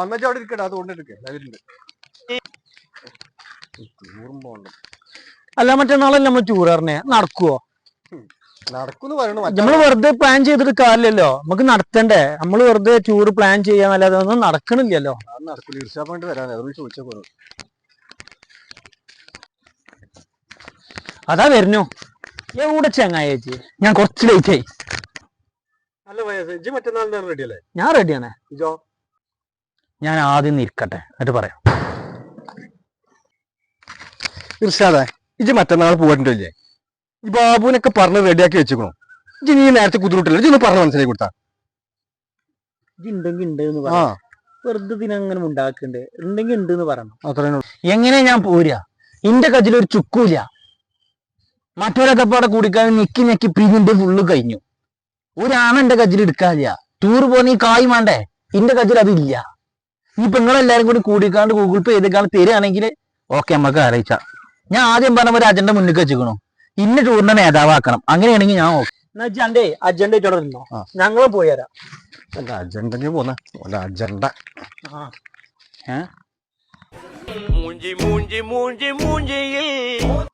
അമ്മച്ചി അവിടെ ഇരിക്കട്ടെ, അതുകൊണ്ടിരിക്കേ അല്ല മറ്റന്നാളെ നമ്മൾ ടൂർ പറഞ്ഞേ നടക്കുവോ? നടക്കുന്നു പറയണു. നമ്മള് വെറുതെ പ്ലാൻ ചെയ്തിട്ട് കാര്യമില്ലല്ലോ, നമുക്ക് നടത്തണ്ടേ? നമ്മള് വെറുതെ ടൂർ പ്ലാൻ ചെയ്യാന്നല്ലാതെ ഒന്നും നടക്കണില്ലല്ലോ. നടക്കില്ല, ഇർഷാപ്പായിട്ട് വരാൻ ചോദിച്ചാ പോലും. അതാ വരുന്നു. എവിടെ ചങ്ങായേച്ചി, ഞാൻ കുറച്ച് ലേറ്റ് ആയി. അല്ല വയസ്സ് മറ്റന്നാൾ റെഡി അല്ലേ? ഞാൻ റെഡിയാണ്. ജോ ഞാൻ ആദ്യം നിൽക്കട്ടെ എന്നിട്ട് പറയാം. ഇർഷാദേ, ഇജ്ജ് മറ്റന്നാൾ പോയിട്ടില്ലേ? ഈ ബാബുവിനൊക്കെ പറഞ്ഞ് റെഡിയാക്കി വെച്ചേക്കണു. ഇജ്ജ് നീ നേരത്തെ ബുദ്ധിമുട്ടില്ല, ഇജ്ജ് ഒന്ന് പറഞ്ഞ് മനസ്സിലാക്കി കൊടുത്താ. ഉണ്ടെങ്കിൽ ഉണ്ട് എന്ന് പറയാം, വെറുതെ ഇതിനങ്ങനെ ഉണ്ടാക്കണ്ടേ? ഉണ്ടെങ്കിൽ ഉണ്ട് എന്ന് പറയണം, അത്രേ. എങ്ങനെ ഞാൻ പോരാ? എന്റെ കയ്യിൽ ഒരു ചുക്കൂല. മറ്റൊരൊക്കെ പാടെ കൂടിക്കാൻ ഞെക്കി ഞെക്കി പിരിഞ്ഞിന്റെ ഫുള്ള് കഴിഞ്ഞു. ഒരാണ് എന്റെ കയ്യിൽ എടുക്കാനില്ല. ടൂർ പോണ ഈ കായ് വേണ്ടേ? എന്റെ കയ്യിൽ അതില്ല. ഇനിയിപ്പോ നിങ്ങളെല്ലാരും കൂടി കൂടിക്കാണ്ട് ഗൂഗിൾ പേ ചെയ്തേക്കാണ്ട് തരികയാണെങ്കിൽ ഓക്കെ, നമുക്ക് അറിയിച്ച. ഞാൻ ആദ്യം പറഞ്ഞ ഒരു അജണ്ട മുന്നിൽ വെച്ചിക്കണു, ഇന്ന ടൂറിന്റെ നേതാവാക്കണം. അങ്ങനെയാണെങ്കിൽ ഞാൻ ഓക്കെ. എന്റെ അജണ്ട ഇട്ടോടെ നിന്നോ, ഞങ്ങൾ പോയി തരാം. എന്റെ അജണ്ട പോന്ന അജണ്ട. മൂഞ്ചി മൂഞ്ചി മൂഞ്ചി മൂഞ്ചിയിൽ